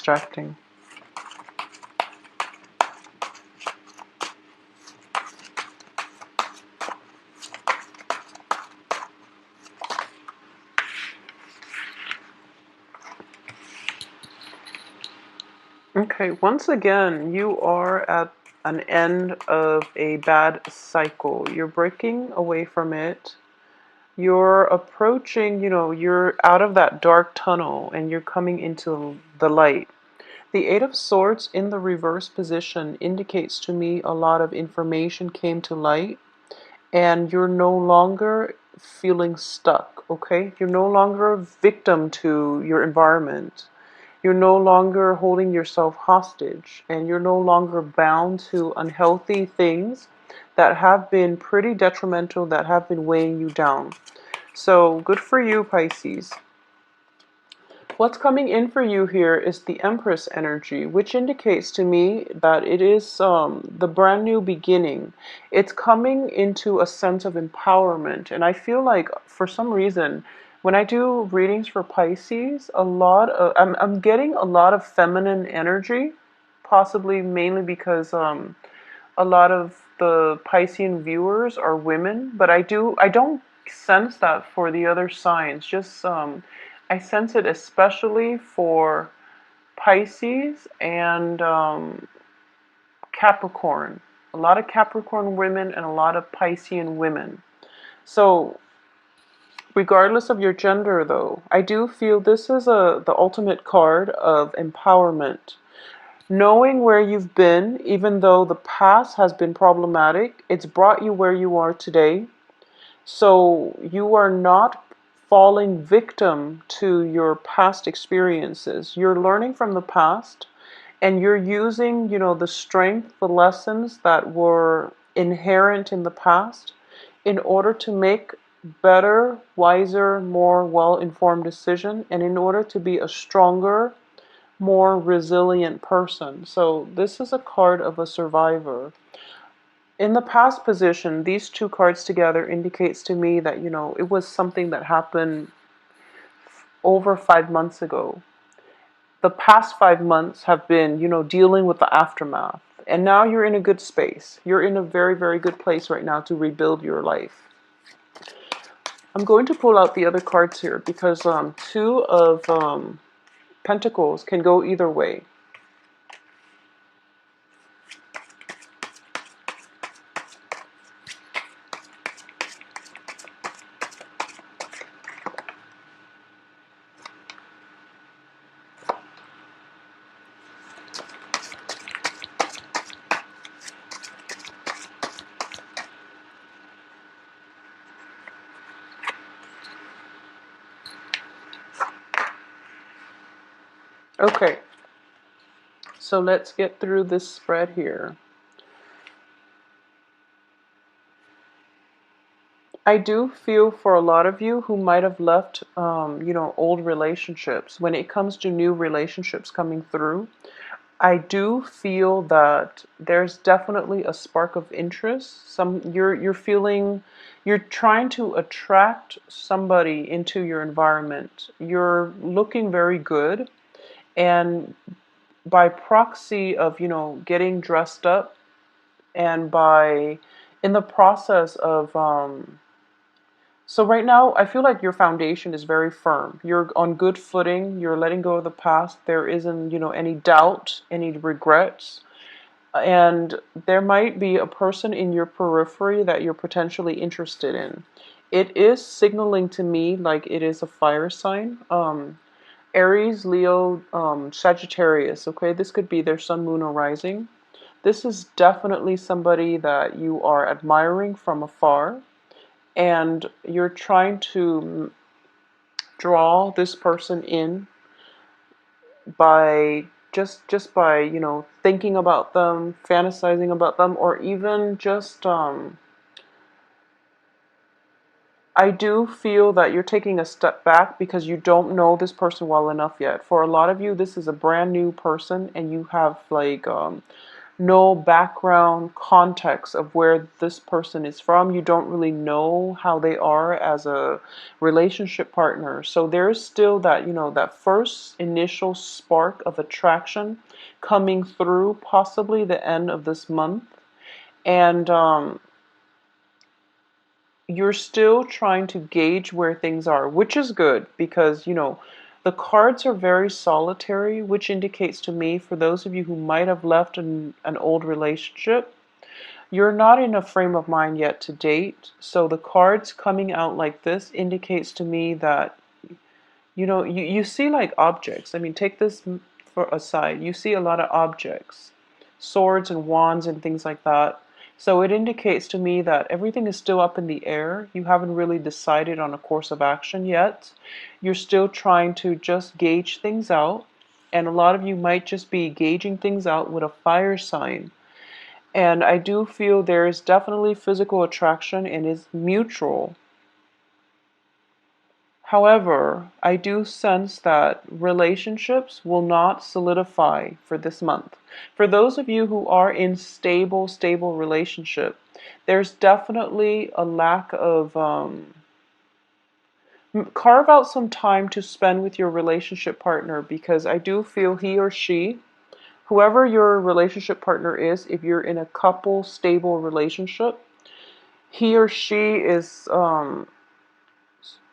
distracting. Okay, once again, you are at an end of a bad cycle. You're breaking away from it. You're approaching, you're out of that dark tunnel and you're coming into the light. The Eight of Swords in the reverse position indicates to me a lot of information came to light and you're no longer feeling stuck, okay? You're no longer a victim to your environment. You're no longer holding yourself hostage, and you're no longer bound to unhealthy things that have been pretty detrimental, that have been weighing you down. So good for you, Pisces. What's coming in for you here is the Empress energy, which indicates to me that it is the brand new beginning. It's coming into a sense of empowerment. And I feel like for some reason, when I do readings for Pisces, I'm getting a lot of feminine energy, possibly mainly because a lot of the Piscean viewers are women, but I don't sense that for the other signs. Just I sense it especially for Pisces and Capricorn. A lot of Capricorn women and a lot of Piscean women. So regardless of your gender, though, I do feel this is the ultimate card of empowerment. Knowing where you've been, even though the past has been problematic, it's brought you where you are today. So you are not falling victim to your past experiences. You're learning from the past and you're using, the strength, the lessons that were inherent in the past in order to make better, wiser, more well-informed decision and in order to be a stronger, more resilient person. So this is a card of a survivor. In the past position, these two cards together indicates to me that, it was something that happened over 5 months ago. The past 5 months have been, dealing with the aftermath. And now you're in a good space. You're in a very, very good place right now to rebuild your life. I'm going to pull out the other cards here because two of Pentacles can go either way. Okay, so let's get through this spread here. I do feel for a lot of you who might have left, old relationships. When it comes to new relationships coming through, I do feel that there's definitely a spark of interest. You're trying to attract somebody into your environment. You're looking very good, and by proxy of, getting dressed up, and by in the process of so right now, I feel like your foundation is very firm. You're on good footing. You're letting go of the past. There isn't, any doubt, any regrets. And there might be a person in your periphery that you're potentially interested in. It is signaling to me like it is a fire sign. Aries, Leo, Sagittarius, okay? This could be their sun, moon, or rising. This is definitely somebody that you are admiring from afar and you're trying to draw this person in by just by thinking about them, fantasizing about them, or even just I do feel that you're taking a step back because you don't know this person well enough yet. For a lot of you, this is a brand new person and you have like no background context of where this person is from. You don't really know how they are as a relationship partner. So there's still that, that first initial spark of attraction coming through, possibly the end of this month. And you're still trying to gauge where things are, which is good because, the cards are very solitary, which indicates to me, for those of you who might have left an old relationship, you're not in a frame of mind yet to date. So the cards coming out like this indicates to me that, you see like objects. I mean, take this for aside. You see a lot of objects, swords and wands and things like that. So it indicates to me that everything is still up in the air. You haven't really decided on a course of action yet. You're still trying to just gauge things out. And a lot of you might just be gauging things out with a fire sign. And I do feel there is definitely physical attraction and is mutual. However, I do sense that relationships will not solidify for this month. For those of you who are in stable relationship, there's definitely a lack of, carve out some time to spend with your relationship partner, because I do feel he or she, whoever your relationship partner is, if you're in a couple stable relationship, he or she is,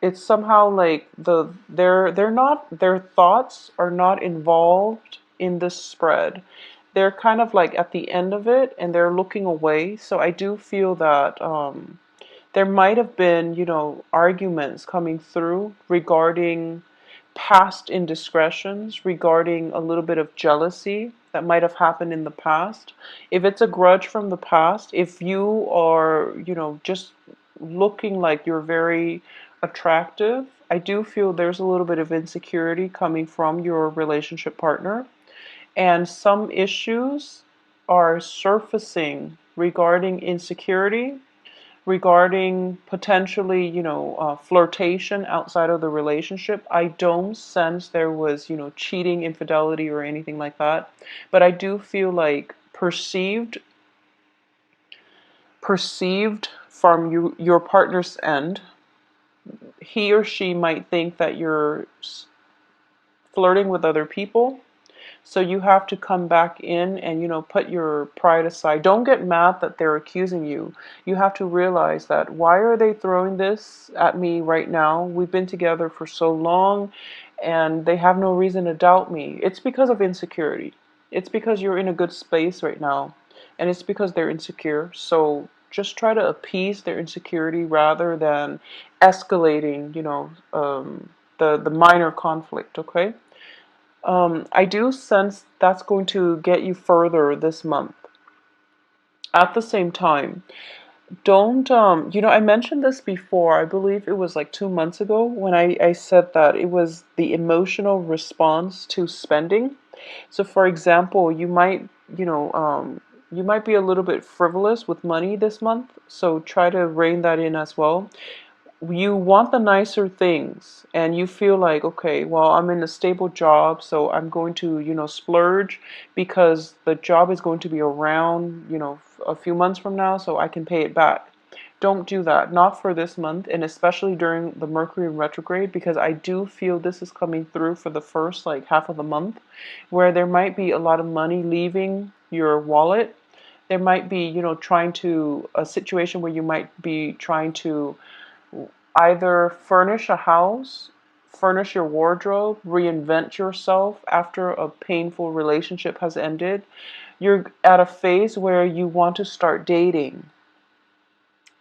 it's somehow like they're not, their thoughts are not involved in this spread. They're kind of like at the end of it and they're looking away. So I do feel that there might have been, arguments coming through regarding past indiscretions, regarding a little bit of jealousy that might have happened in the past. If it's a grudge from the past, if you are, just looking like you're very attractive, I do feel there's a little bit of insecurity coming from your relationship partner. And some issues are surfacing regarding insecurity, regarding potentially, flirtation outside of the relationship. I don't sense there was, cheating, infidelity, or anything like that. But I do feel like perceived from your partner's end, he or she might think that you're flirting with other people. So you have to come back in and, put your pride aside. Don't get mad that they're accusing you. You have to realize that, why are they throwing this at me right now? We've been together for so long and they have no reason to doubt me. It's because of insecurity. It's because you're in a good space right now, and it's because they're insecure. So just try to appease their insecurity rather than escalating, the minor conflict, okay? I do sense that's going to get you further this month. At the same time, don't, I mentioned this before. I believe it was like 2 months ago when I said that it was the emotional response to spending. So, for example, you might be a little bit frivolous with money this month. So try to rein that in as well. You want the nicer things and you feel like, okay, well, I'm in a stable job, so I'm going to, splurge because the job is going to be around, a few months from now, so I can pay it back. Don't do that, not for this month, and especially during the Mercury retrograde, because I do feel this is coming through for the first like half of the month, where there might be a lot of money leaving your wallet. There might be, trying to, a situation where you might be trying to either furnish a house, furnish your wardrobe, reinvent yourself after a painful relationship has ended. You're at a phase where you want to start dating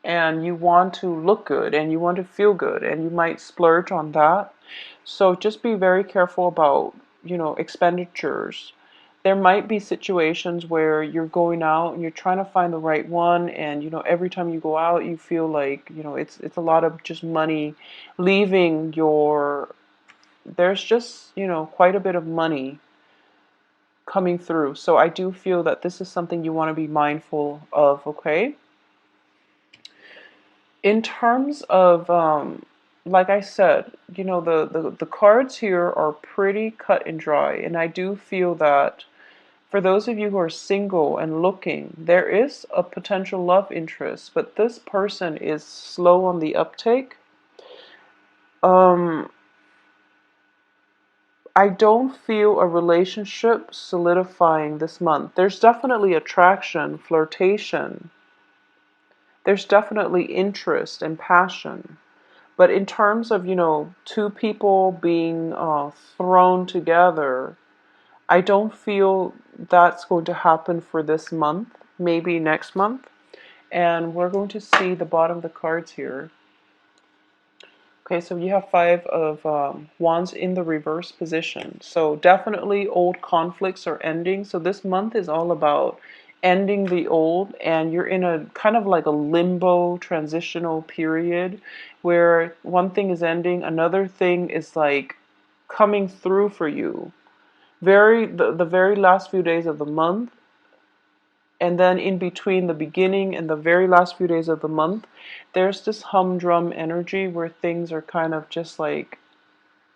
and you want to look good and you want to feel good and you might splurge on that. So just be very careful about, expenditures. There might be situations where you're going out and you're trying to find the right one, and every time you go out you feel like, it's a lot of just money leaving your, there's just, quite a bit of money coming through. So I do feel that this is something you want to be mindful of, okay? In terms of, like I said, the cards here are pretty cut and dry, and I do feel that For those of you who are single and looking, there is a potential love interest, but this person is slow on the uptake. Um, I don't feel a relationship solidifying this month. There's definitely attraction, flirtation. There's definitely interest and passion. But in terms of, two people being thrown together, I don't feel that's going to happen for this month, maybe next month. And we're going to see the bottom of the cards here. Okay, so you have Five of Wands in the reverse position. So definitely old conflicts are ending. So this month is all about ending the old, and you're in a kind of like a limbo transitional period where one thing is ending, another thing is like coming through for you. The very last few days of the month, and then in between the beginning and the very last few days of the month, there's this humdrum energy where things are kind of just like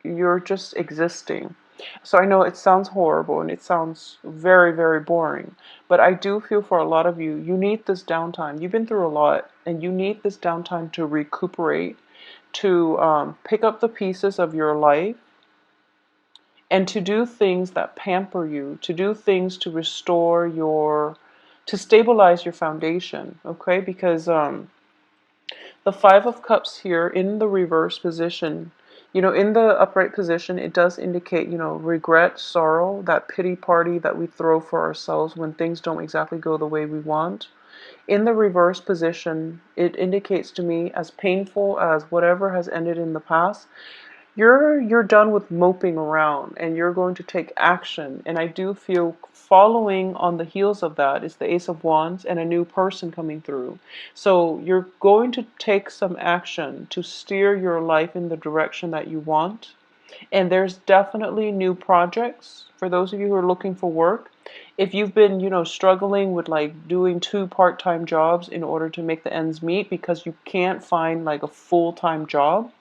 you're just existing. So I know it sounds horrible and it sounds very, very boring, but I do feel for a lot of you, you need this downtime. You've been through a lot and you need this downtime to recuperate, to pick up the pieces of your life and to do things that pamper you, to do things to restore to stabilize your foundation, okay? Because the Five of Cups here in the reverse position, in the upright position, it does indicate, regret, sorrow, that pity party that we throw for ourselves when things don't exactly go the way we want. In the reverse position, it indicates to me, as painful as whatever has ended in the past, you're done with moping around and you're going to take action. And I do feel following on the heels of that is the Ace of Wands and a new person coming through. So you're going to take some action to steer your life in the direction that you want. And there's definitely new projects for those of you who are looking for work. If you've been, struggling with like doing two part-time jobs in order to make the ends meet because you can't find like a full-time job,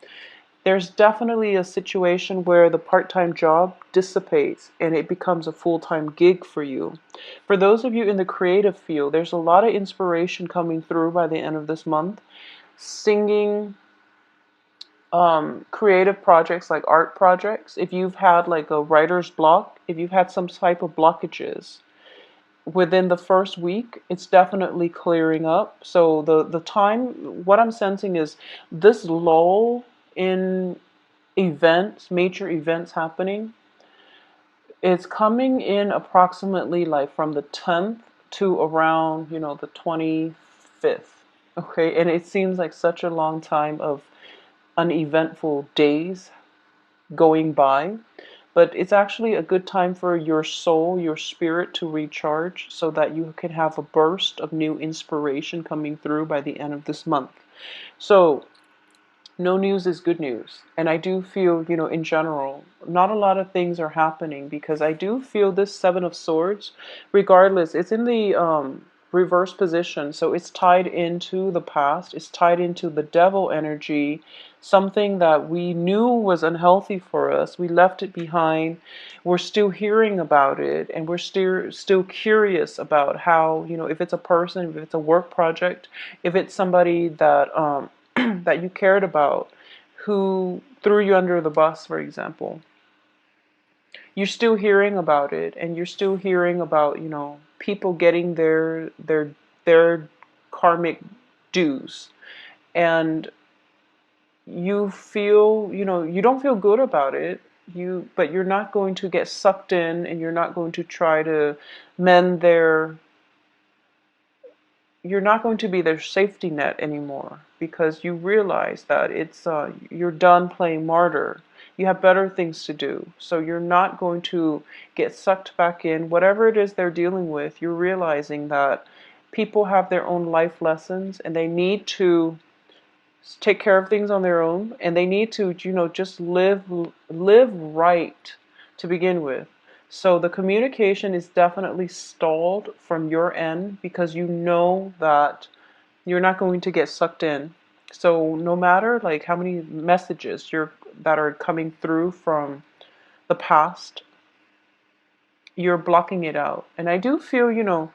there's definitely a situation where the part-time job dissipates and it becomes a full-time gig for you. For those of you in the creative field, there's a lot of inspiration coming through by the end of this month. Singing, creative projects like art projects. If you've had like a writer's block, if you've had some type of blockages, within the first week, it's definitely clearing up. So the time, what I'm sensing is this lull in events, major events happening, it's coming in approximately like from the 10th to around, the 25th. Okay, and it seems like such a long time of uneventful days going by, but it's actually a good time for your soul, your spirit to recharge so that you can have a burst of new inspiration coming through by the end of this month. So no news is good news. And I do feel, in general, not a lot of things are happening because I do feel this Seven of Swords, regardless, it's in the reverse position. So it's tied into the past. It's tied into the devil energy, something that we knew was unhealthy for us. We left it behind. We're still hearing about it and we're still curious about how, if it's a person, if it's a work project, if it's somebody that that you cared about who threw you under the bus, for example. You're still hearing about it and you're still hearing about, people getting their karmic dues. And you feel, you don't feel good about it. But you're not going to get sucked in and you're not going to try to mend their you're not going to be their safety net anymore because you realize that it's you're done playing martyr. You have better things to do. So you're not going to get sucked back in. Whatever it is they're dealing with, you're realizing that people have their own life lessons and they need to take care of things on their own and they need to, just live right to begin with. So the communication is definitely stalled from your end because you know that you're not going to get sucked in. So no matter like how many messages that are coming through from the past, you're blocking it out. And I do feel,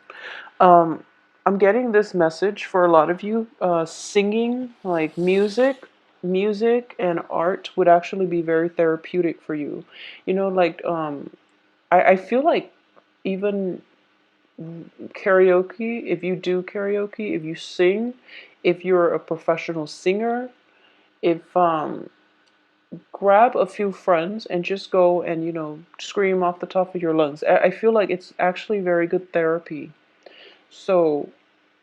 um, I'm getting this message for a lot of you. Singing, like music and art would actually be very therapeutic for you. Like I feel like even karaoke, if you do karaoke, if you sing, if you're a professional singer, if grab a few friends and just go and scream off the top of your lungs. I feel like it's actually very good therapy. So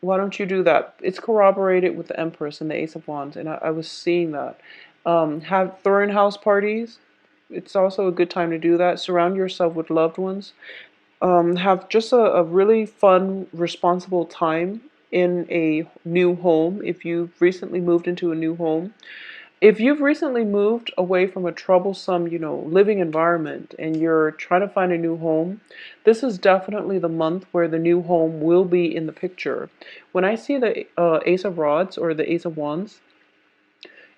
why don't you do that? It's corroborated with the Empress and the Ace of Wands, and I was seeing that. Have throwing house parties. It's also a good time to do that. Surround yourself with loved ones. Have just a really fun, responsible time in a new home. If you've recently moved into a new home, if you've recently moved away from a troublesome, living environment and you're trying to find a new home, this is definitely the month where the new home will be in the picture. When I see the Ace of Rods or the Ace of Wands,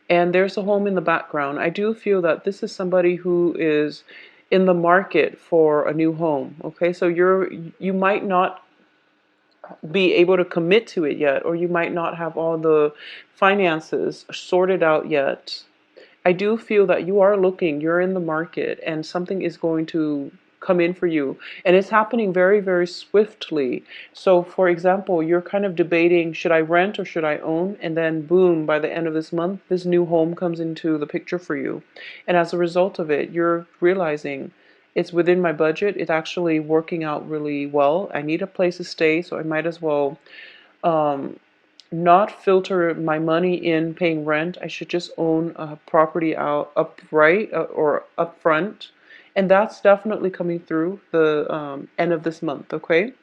and there's a home in the background, I do feel that this is somebody who is in the market for a new home. Okay, so you might not be able to commit to it yet, or you might not have all the finances sorted out yet. I do feel that you are looking, you're in the market, and something is going to come in for you. And it's happening very, very swiftly. So, for example, you're kind of debating, should I rent or should I own? And then, boom, by the end of this month, this new home comes into the picture for you. And as a result of it, you're realizing it's within my budget. It's actually working out really well. I need a place to stay, so I might as well um, not filter my money in paying rent. I should just own a property out upright or upfront. And that's definitely coming through the end of this month, okay?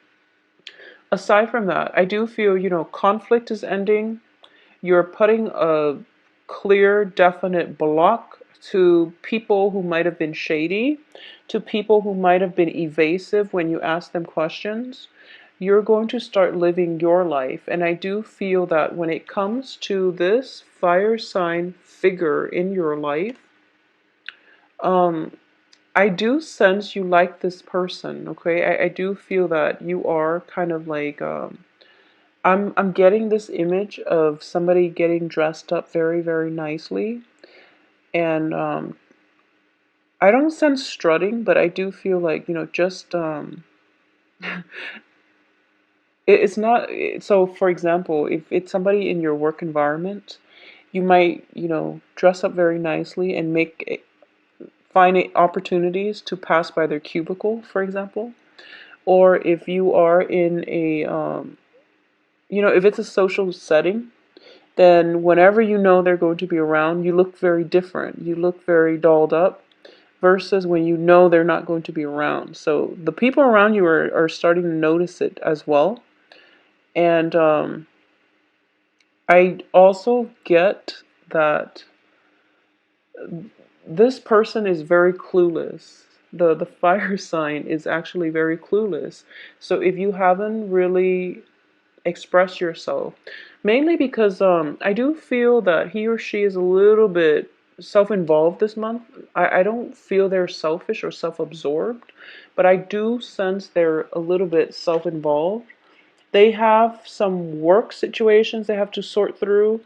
Aside from that, I do feel, conflict is ending. You're putting a clear, definite block to people who might have been shady, to people who might have been evasive when you ask them questions. You're going to start living your life. And I do feel that when it comes to this fire sign figure in your life, um, I do sense you like this person, okay? I do feel that you are kind of like I'm getting this image of somebody getting dressed up very, very nicely. And I don't sense strutting, but I do feel like, just it's not. So, for example, if it's somebody in your work environment, you might, dress up very nicely and find opportunities to pass by their cubicle, for example. Or if you are in a, if it's a social setting, then whenever you know they're going to be around, you look very different. You look very dolled up versus when you know they're not going to be around. So the people around you are starting to notice it as well. And I also get that this person is very clueless. The fire sign is actually very clueless. So if you haven't really expressed yourself, mainly because I do feel that he or she is a little bit self-involved this month. I don't feel they're selfish or self-absorbed, but I do sense they're a little bit self-involved. They have some work situations they have to sort through.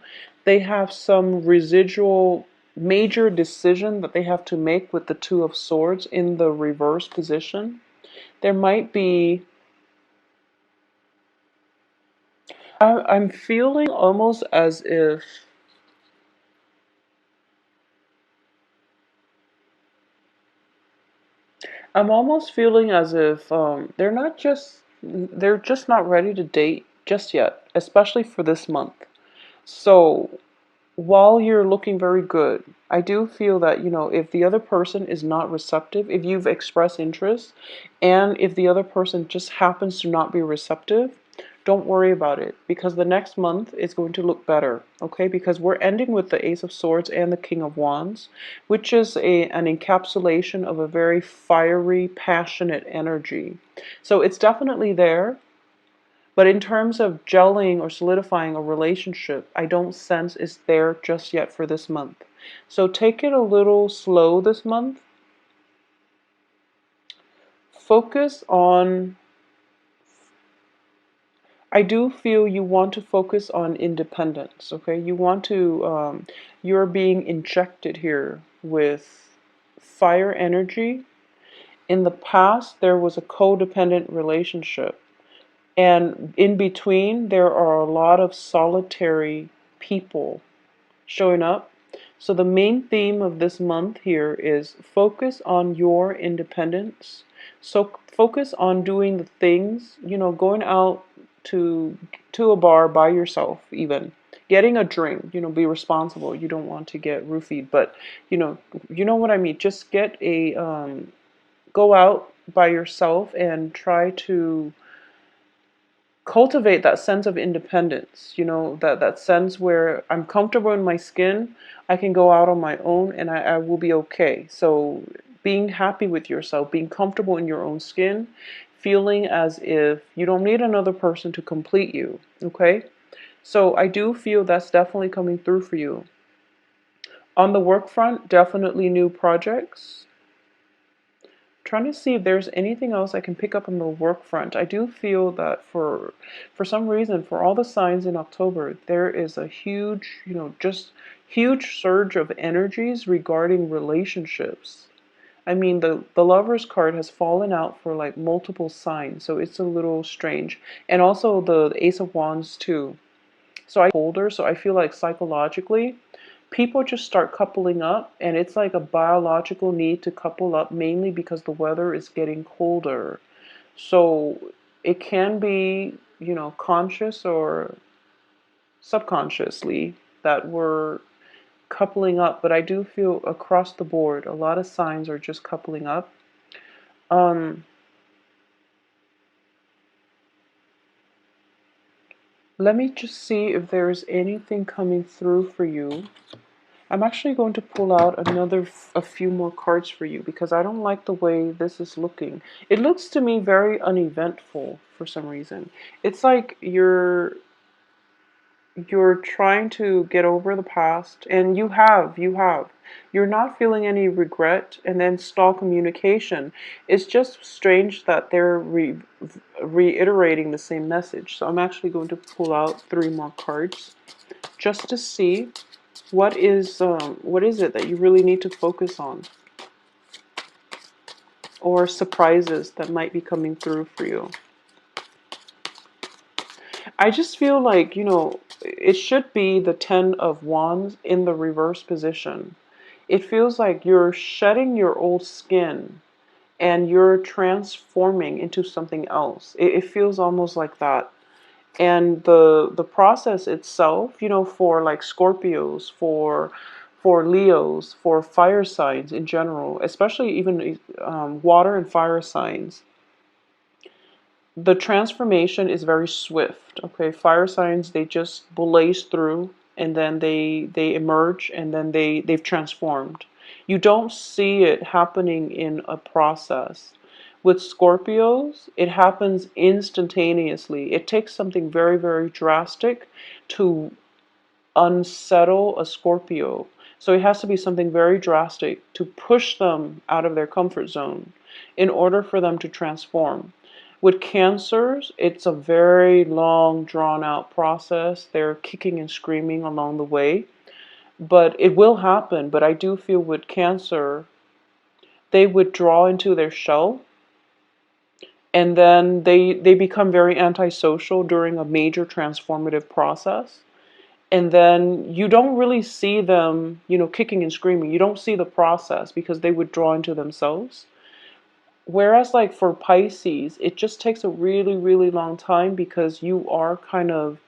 They have some residual major decision that they have to make with the Two of Swords in the reverse position. There might be, I'm feeling almost as if, I'm almost feeling as if they're just not ready to date just yet, especially for this month. So while you're looking very good, I do feel that, if the other person is not receptive, if you've expressed interest, and if the other person just happens to not be receptive, don't worry about it because the next month is going to look better, okay? Because we're ending with the Ace of Swords and the King of Wands, which is an encapsulation of a very fiery, passionate energy. So it's definitely there. But in terms of gelling or solidifying a relationship, I don't sense it's there just yet for this month. So take it a little slow this month. focus on, I do feel you want to focus on independence, okay? You want to, you're being injected here with fire energy. In the past, there was a codependent relationship. And in between, there are a lot of solitary people showing up. So the main theme of this month here is focus on your independence. So focus on doing the things, going out to a bar by yourself, even getting a drink, be responsible. You don't want to get roofied, but you know what I mean. Just get a go out by yourself and try to cultivate that sense of independence, that sense where I'm comfortable in my skin, I can go out on my own and I will be okay. So being happy with yourself, being comfortable in your own skin, feeling as if you don't need another person to complete you, okay? So I do feel that's definitely coming through for you. On the work front, definitely new projects. Trying to see if there's anything else I can pick up on the work front. I do feel that for some reason, for all the signs in October, there is a huge, just huge surge of energies regarding relationships. I mean, the Lover's card has fallen out for like multiple signs, so it's a little strange. And also the Ace of Wands too. So I older, so I feel like psychologically people just start coupling up, and it's like a biological need to couple up, mainly because the weather is getting colder. So it can be, conscious or subconsciously that we're coupling up, but I do feel across the board a lot of signs are just coupling up. um Let me just see if there's anything coming through for you. I'm actually going to pull out a few more cards for you because I don't like the way this is looking. It looks to me very uneventful for some reason. It's like you're trying to get over the past, and you have. You're not feeling any regret, and then stall communication. It's just strange that they're reiterating the same message. So I'm actually going to pull out three more cards just to see what is it that you really need to focus on, or surprises that might be coming through for you. I just feel like, it should be the 10 of Wands in the reverse position. It feels like you're shedding your old skin and you're transforming into something else. It feels almost like that. And the process itself, for like Scorpios, for Leos, for fire signs in general, especially even water and fire signs, the transformation is very swift. Okay, fire signs, they just blaze through, and then they emerge, and then they've transformed. You don't see it happening in a process. With Scorpios, it happens instantaneously. It takes something very, very drastic to unsettle a Scorpio. So it has to be something very drastic to push them out of their comfort zone in order for them to transform. With Cancers, it's a very long, drawn out process. They're kicking and screaming along the way, but it will happen. But I do feel with Cancer, they withdraw into their shell, and then they become very antisocial during a major transformative process. And then you don't really see them, kicking and screaming. You don't see the process because they withdraw into themselves. Whereas, like for Pisces, it just takes a really, really long time because you are kind of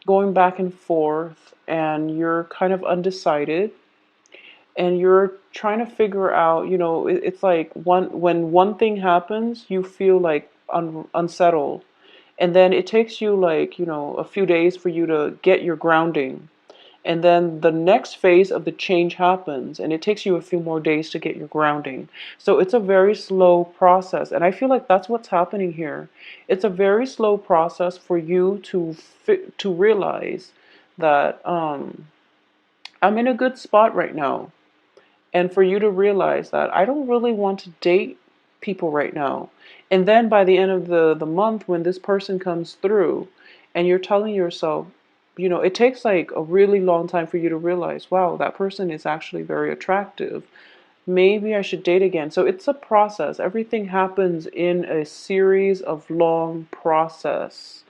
going back and forth, and you're kind of undecided, and you're trying to figure out, it's like when one thing happens, you feel like unsettled. And then it takes you like, a few days for you to get your grounding. And then the next phase of the change happens, and it takes you a few more days to get your grounding. So it's a very slow process. And I feel like that's what's happening here. It's a very slow process for you to realize that I'm in a good spot right now. And for you to realize that I don't really want to date people right now. And then by the end of the month, when this person comes through and you're telling yourself, it takes like a really long time for you to realize, wow, that person is actually very attractive. Maybe I should date again. So it's a process. Everything happens in a series of long process.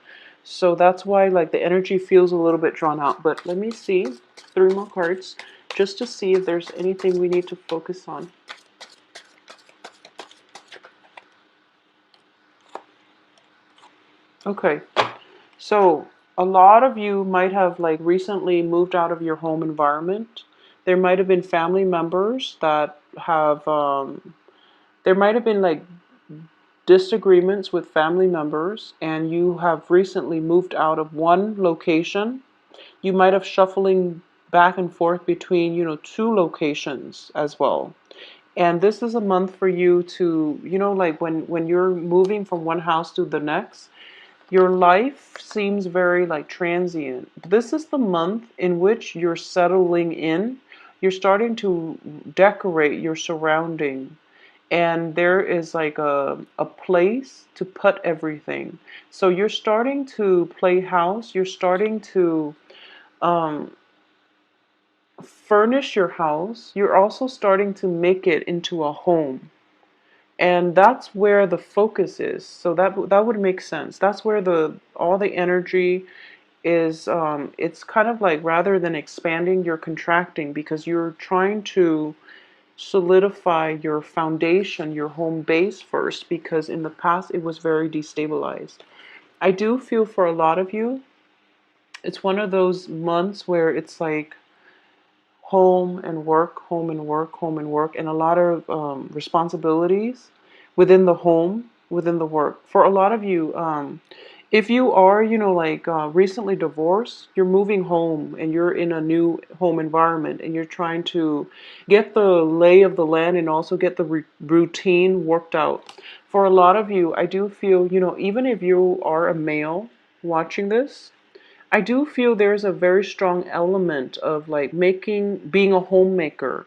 So that's why like the energy feels a little bit drawn out. But let me see 3 more cards just to see if there's anything we need to focus on. Okay. So a lot of you might have like recently moved out of your home environment. There might have been family members that have there might have been like disagreements with family members, and you have recently moved out of one location. You might have shuffling back and forth between, 2 locations as well. And this is a month for you to, like when you're moving from one house to the next, your life seems very like transient. This is the month in which you're settling in. You're starting to decorate your surrounding, and there is like a place to put everything. So you're starting to play house. You're starting to um, furnish your house. You're also starting to make it into a home. And that's where the focus is. So that would make sense. That's where the all the energy is. It's kind of like, rather than expanding, you're contracting, because you're trying to solidify your foundation, your home base first, because in the past it was very destabilized. I do feel for a lot of you, it's one of those months where it's like home and work, home and work, home and work, and a lot of responsibilities within the home, within the work. For a lot of you, if you are, like recently divorced, you're moving home and you're in a new home environment, and you're trying to get the lay of the land and also get the routine worked out. For a lot of you, I do feel, even if you are a male watching this, I do feel there's a very strong element of like being a homemaker.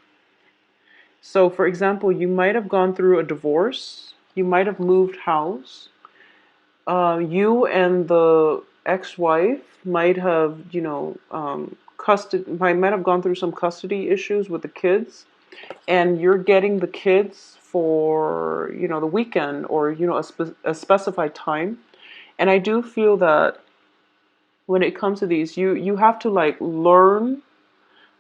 So, for example, you might have gone through a divorce, you might have moved house, you and the ex-wife might have, might have gone through some custody issues with the kids, and you're getting the kids for, the weekend, or, a specified time. And I do feel that when it comes to these, you have to like learn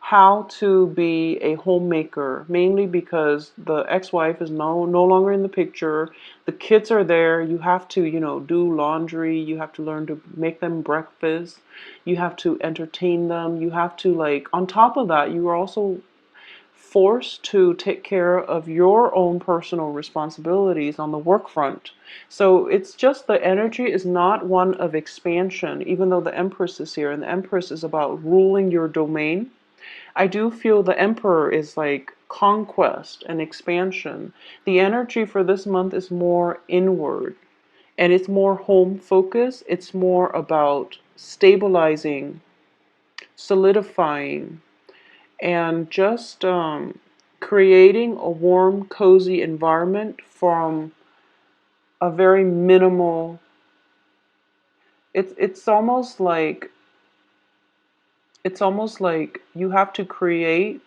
how to be a homemaker, mainly because the ex-wife is no longer in the picture. The kids are there. You have to, do laundry. You have to learn to make them breakfast. You have to entertain them. You have to, like, on top of that, you are also forced to take care of your own personal responsibilities on the work front. So it's just, the energy is not one of expansion, even though the Empress is here, and the Empress is about ruling your domain. I do feel the Emperor is like conquest and expansion. The energy for this month is more inward, and it's more home focused. It's more about stabilizing, solidifying, and just creating a warm, cozy environment from a very minimal. It's almost like you have to create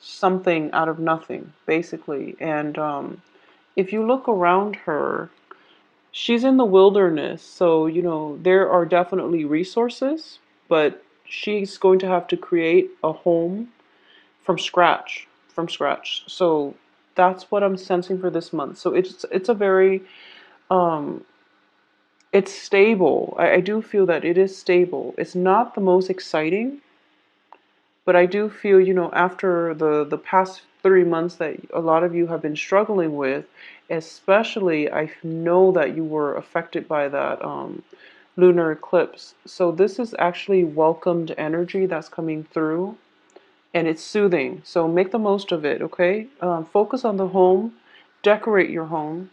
something out of nothing, basically. And if you look around her, she's in the wilderness, so there are definitely resources, but she's going to have to create a home from scratch, from scratch. So that's what I'm sensing for this month. So it's a very um it's stable. I do feel that it is stable. It's not the most exciting, but I do feel, after the past 3 months that a lot of you have been struggling with, especially, I know that you were affected by that lunar eclipse. So this is actually welcomed energy that's coming through, and it's soothing. So make the most of it, okay? Focus on the home, decorate your home,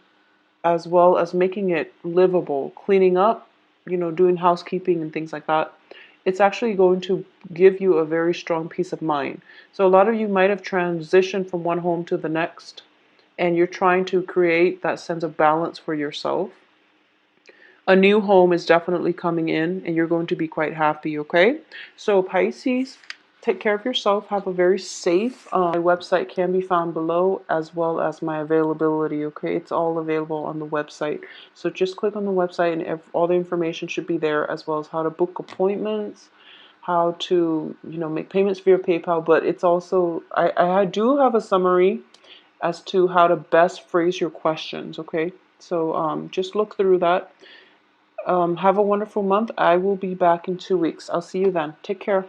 as well as making it livable, cleaning up, doing housekeeping and things like that. It's actually going to give you a very strong peace of mind. So a lot of you might have transitioned from one home to the next, and you're trying to create that sense of balance for yourself. A new home is definitely coming in and you're going to be quite happy, okay? So Pisces, take care of yourself. Have a very safe, my website can be found below, as well as my availability, okay? It's all available on the website. So just click on the website and all the information should be there, as well as how to book appointments, how to, make payments via PayPal. But it's also, I do have a summary as to how to best phrase your questions, okay? So just look through that. Have a wonderful month. I will be back in 2 weeks. I'll see you then. Take care.